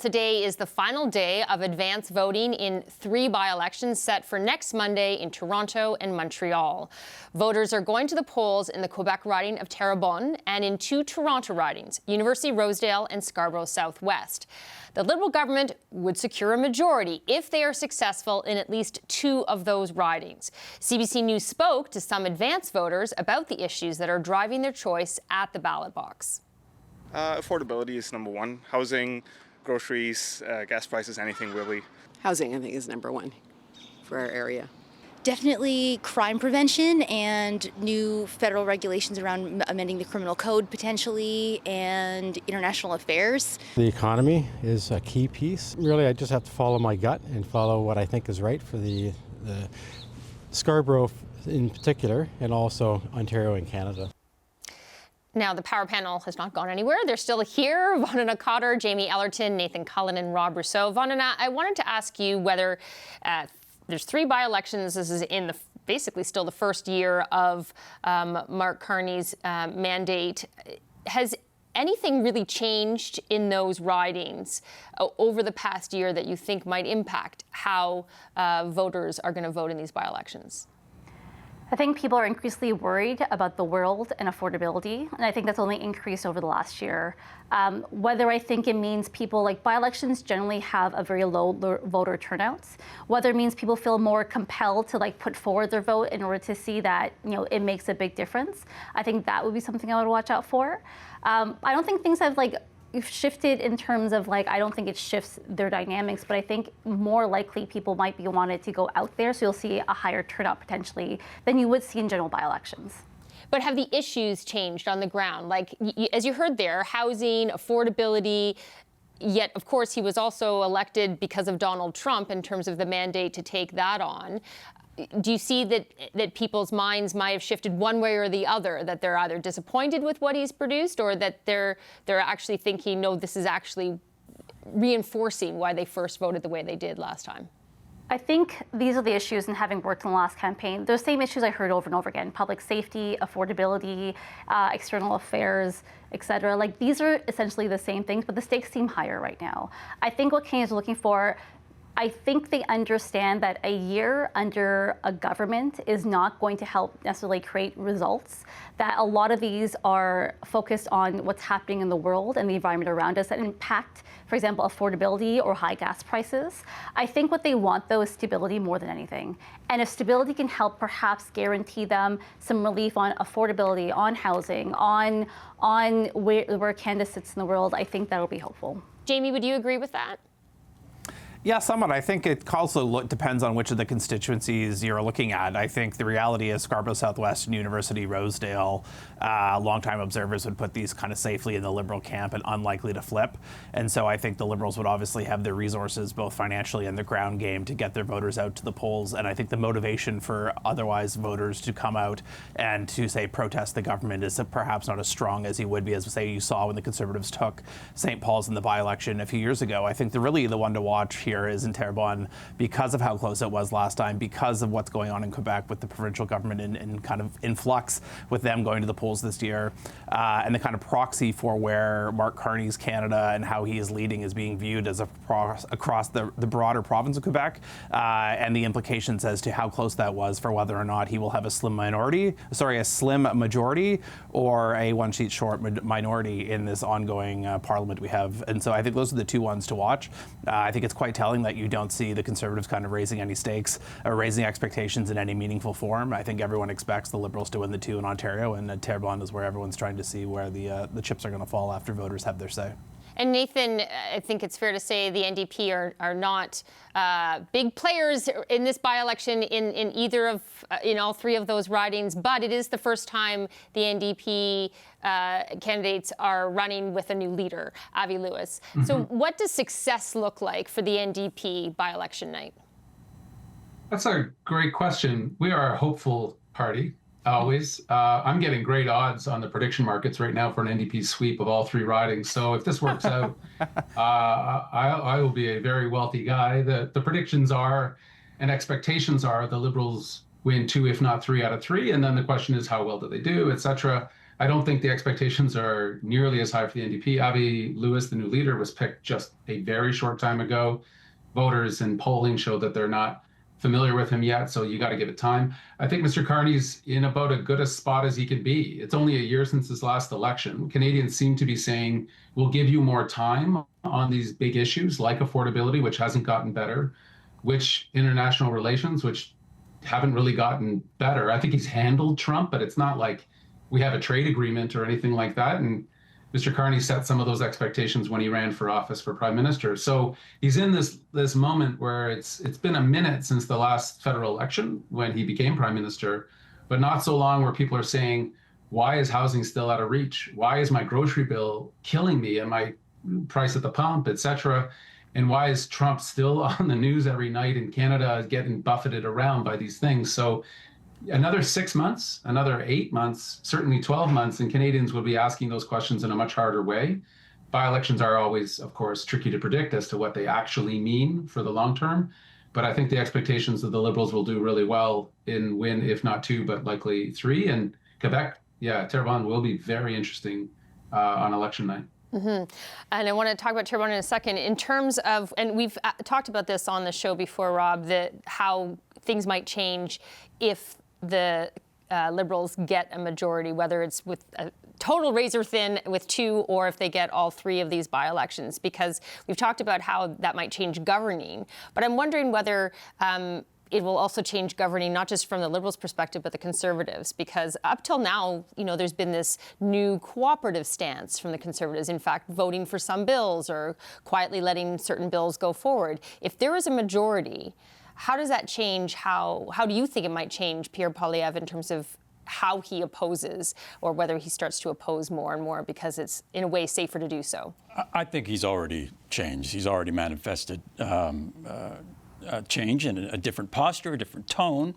Today is the final day of advance voting in 3 by-elections set for next Monday in Toronto and Montreal. Voters are going to the polls in the Quebec riding of Terrebonne and in 2 Toronto ridings, University Rosedale and Scarborough Southwest. The Liberal government would secure a majority if they are successful in at least 2 of those ridings. CBC News spoke to some advance voters about the issues that are driving their choice at the ballot box. Affordability is number one. Housing, groceries, gas prices, anything really. Housing, I think, is number one for our area. Definitely crime prevention and new federal regulations around amending the criminal code potentially, and international affairs. The economy is a key piece. Really, I just have to follow my gut and follow what I think is right for the Scarborough in particular, and also Ontario and Canada. Now, the power panel has not gone anywhere. They're still here. Vandana Cotter, Jamie Ellerton, Nathan Cullen, and Rob Rousseau. Vandana, I wanted to ask you whether there's 3 by-elections. This is in basically still the first year of Mark Carney's mandate. Has anything really changed in those ridings over the past year that you think might impact how voters are going to vote in these by-elections? I think people are increasingly worried about the world and affordability, and I think that's only increased over the last year. Whether I think it means people, like by-elections generally have a very low voter turnout, whether it means people feel more compelled to put forward their vote in order to see that it makes a big difference. I think that would be something I would watch out for. I don't think things have shifted in terms of I don't think it shifts their dynamics, but I think more likely people might be wanted to go out there, so you'll see a higher turnout potentially than you would see in general by-elections. But have the issues changed on the ground? As you heard there, housing, affordability, yet of course he was also elected because of Donald Trump in terms of the mandate to take that on. Do you see that people's minds might have shifted one way or the other, that they're either disappointed with what he's produced or that they're actually thinking, no, this is actually reinforcing why they first voted the way they did last time? I think these are the issues, and having worked in the last campaign, those same issues I heard over and over again: public safety, affordability, external affairs, et cetera. These are essentially the same things, but the stakes seem higher right now. I think what Canadians are looking for, I think they understand that a year under a government is not going to help necessarily create results, that a lot of these are focused on what's happening in the world and the environment around us that impact, for example, affordability or high gas prices. I think what they want, though, is stability more than anything. And if stability can help perhaps guarantee them some relief on affordability, on housing, on where Canada sits in the world, I think that'll be hopeful. Jamie, would you agree with that? Yeah, somewhat. I think it also depends on which of the constituencies you're looking at. I think the reality is Scarborough Southwest and University Rosedale, longtime observers would put these kind of safely in the Liberal camp and unlikely to flip. And so I think the Liberals would obviously have the resources, both financially and the ground game, to get their voters out to the polls. And I think the motivation for otherwise voters to come out and to, say, protest the government is perhaps not as strong as he would be, as, say, you saw when the Conservatives took St. Paul's in the by-election a few years ago. I think the one to watch here is in Terrebonne, because of how close it was last time, because of what's going on in Quebec with the provincial government in kind of in flux with them going to the polls this year, and the kind of proxy for where Mark Carney's Canada and how he is leading is being viewed as across the broader province of Quebec, and the implications as to how close that was for whether or not he will have a slim majority or a one-sheet short minority in this ongoing parliament we have. And so I think those are the 2 ones to watch. I think it's quite telling that you don't see the Conservatives kind of raising any stakes or raising expectations in any meaningful form. I think everyone expects the Liberals to win the 2 in Ontario, and Terrebonne is where everyone's trying to see where the chips are going to fall after voters have their say. And Nathan, I think it's fair to say the NDP are not big players in this by-election in either of in all 3 of those ridings, but it is the first time the NDP candidates are running with a new leader, Avi Lewis. Mm-hmm. So what does success look like for the NDP by-election night? That's a great question. We are a hopeful party. Always. I'm getting great odds on the prediction markets right now for an NDP sweep of all 3 ridings. So if this works out, I will be a very wealthy guy. The predictions are, and expectations are, the Liberals win 2, if not 3 out of 3. And then the question is, how well do they do, et cetera. I don't think the expectations are nearly as high for the NDP. Avi Lewis, the new leader, was picked just a very short time ago. Voters and polling show that they're not familiar with him yet, so you got to give it time. I think Mr. Carney's in about as good a spot as he could be. It's only a year since his last election. Canadians seem to be saying, we'll give you more time on these big issues like affordability, which hasn't gotten better, which international relations, which haven't really gotten better. I think he's handled Trump, but it's not like we have a trade agreement or anything like that. And Mr. Carney set some of those expectations when he ran for office for prime minister. So he's in this moment where it's been a minute since the last federal election when he became prime minister, but not so long where people are saying, why is housing still out of reach? Why is my grocery bill killing me and my price at the pump, et cetera? And why is Trump still on the news every night in Canada getting buffeted around by these things? So another 6 months, another 8 months, certainly 12 months, and Canadians will be asking those questions in a much harder way. By-elections are always, of course, tricky to predict as to what they actually mean for the long term. But I think the expectations of the Liberals will do really well in win, if not 2, but likely 3. And Quebec, Terrebonne will be very interesting on election night. Mm-hmm. And I want to talk about Terrebonne in a second. In terms of, and we've talked about this on the show before, Rob, that how things might change if the Liberals get a majority, whether it's with a total razor thin with 2 or if they get all 3 of these by-elections, because we've talked about how that might change governing. But I'm wondering whether it will also change governing, not just from the Liberals' perspective, but the Conservatives, because up till now, there's been this new cooperative stance from the Conservatives, in fact, voting for some bills or quietly letting certain bills go forward. If there is a majority, how does that change? How do you think it might change Pierre Poilievre in terms of how he opposes, or whether he starts to oppose more and more because it's, in a way, safer to do so? I think he's already changed. He's already manifested change in a different posture, a different tone,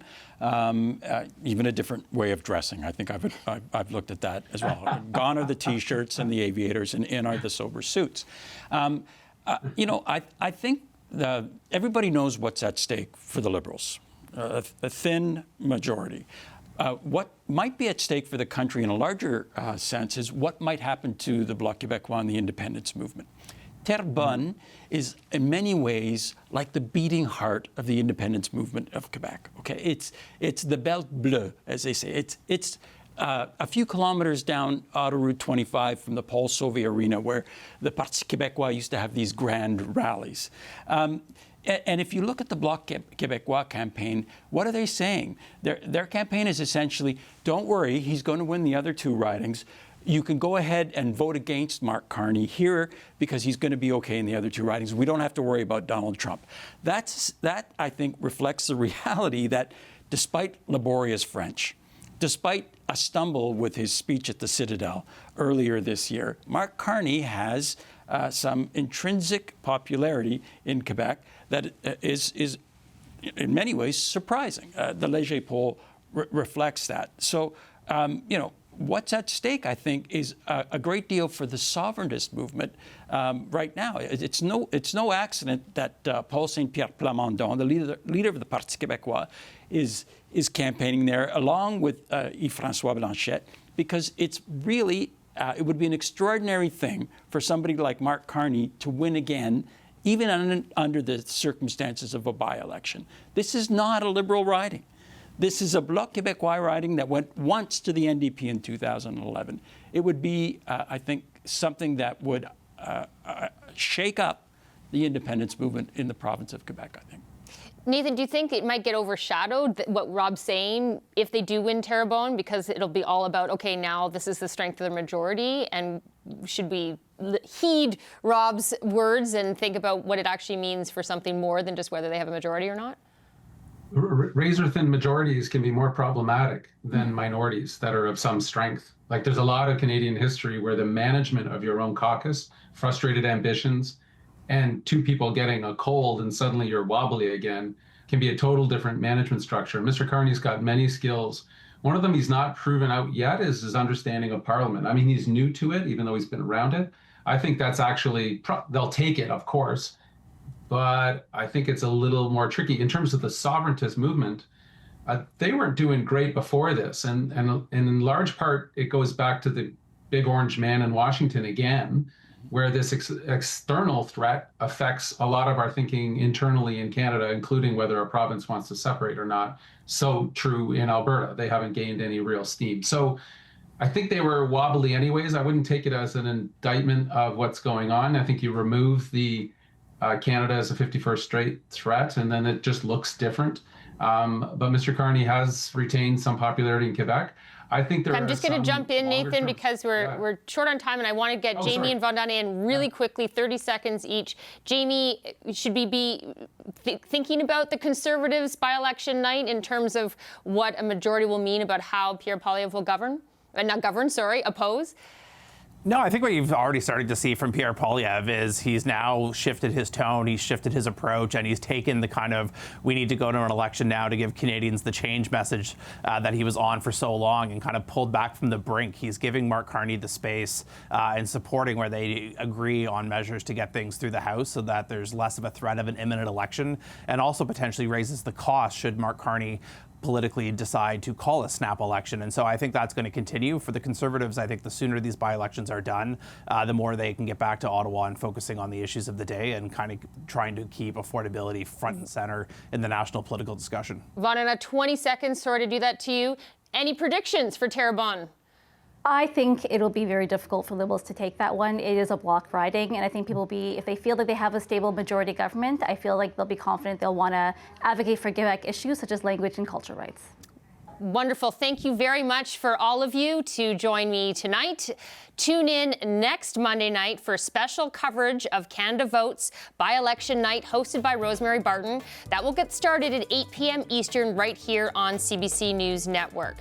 even a different way of dressing. I think I've looked at that as well. Gone are the T-shirts and the aviators, and in are the sober suits. I think everybody knows what's at stake for the Liberals, a thin majority. What might be at stake for the country in a larger sense is what might happen to the Bloc Québécois and the independence movement. Terrebonne is in many ways like the beating heart of the independence movement of Quebec. Okay, it's the Belt Bleue, as they say. It's a few kilometers down Autoroute 25 from the Paul Sauvé Arena, where the Parti Québécois used to have these grand rallies. And if you look at the Bloc Québécois campaign, what are they saying? Their campaign is essentially, don't worry, he's going to win the other 2 ridings. You can go ahead and vote against Mark Carney here because he's going to be okay in the other 2 ridings. We don't have to worry about Donald Trump. That, I think, reflects the reality that despite laborious French, despite a stumble with his speech at the Citadel earlier this year, Mark Carney has some intrinsic popularity in Quebec that is in many ways surprising. The Léger poll reflects that. So, what's at stake, I think, is a great deal for the sovereigntist movement right now. It's no accident that Paul Saint-Pierre Plamondon, the leader of the Parti Québécois, is campaigning there, along with Yves-François Blanchet, because it's really, it would be an extraordinary thing for somebody like Mark Carney to win again, even under the circumstances of a by-election. This is not a Liberal riding. This is a Bloc Québécois riding that went once to the NDP in 2011. It would be, I think, something that would shake up the independence movement in the province of Quebec, I think. Nathan, do you think it might get overshadowed, what Rob's saying, if they do win Terrebonne, because it'll be all about, okay, now this is the strength of the majority, and should we heed Rob's words and think about what it actually means for something more than just whether they have a majority or not? Razor-thin majorities can be more problematic than minorities that are of some strength. Like, there's a lot of Canadian history where the management of your own caucus, frustrated ambitions, and 2 people getting a cold and suddenly you're wobbly again can be a total different management structure. Mr. Carney's got many skills. One of them he's not proven out yet is his understanding of Parliament. I mean, he's new to it, even though he's been around it. I think that's actually, they'll take it, of course, but I think it's a little more tricky. In terms of the sovereigntist movement, they weren't doing great before this. And in large part, it goes back to the big orange man in Washington again, where this external threat affects a lot of our thinking internally in Canada, including whether a province wants to separate or not. So true in Alberta. They haven't gained any real steam. So I think they were wobbly anyways. I wouldn't take it as an indictment of what's going on. I think you remove the Canada as a 51st straight threat, and then it just looks different. But Mr. Carney has retained some popularity in Quebec. I think there I'm just going to jump in, Nathan, because we're short on time, and I want to get Jamie and Vandana in really quickly, 30 seconds each. Jamie, should we be thinking about the Conservatives by-election night in terms of what a majority will mean about how Pierre Poilievre will oppose? No, I think what you've already started to see from Pierre Poilievre is he's now shifted his tone, he's shifted his approach, and he's taken the kind of, we need to go to an election now to give Canadians the change message that he was on for so long, and kind of pulled back from the brink. He's giving Mark Carney the space and supporting where they agree on measures to get things through the House so that there's less of a threat of an imminent election, and also potentially raises the cost should Mark Carney politically decide to call a snap election. And so I think that's going to continue. For the Conservatives, I think the sooner these by-elections are done, the more they can get back to Ottawa and focusing on the issues of the day and kind of trying to keep affordability front and center in the national political discussion. Vandana, 20 seconds, sorry to do that to you. Any predictions for Terrebonne? I think it'll be very difficult for Liberals to take that one. It is a block riding, and I think people will be, if they feel that they have a stable majority government, I feel like they'll be confident they'll want to advocate for Quebec issues such as language and culture rights. Wonderful. Thank you very much for all of you to join me tonight. Tune in next Monday night for special coverage of Canada Votes by-election night hosted by Rosemary Barton. That will get started at 8 p.m. Eastern right here on CBC News Network.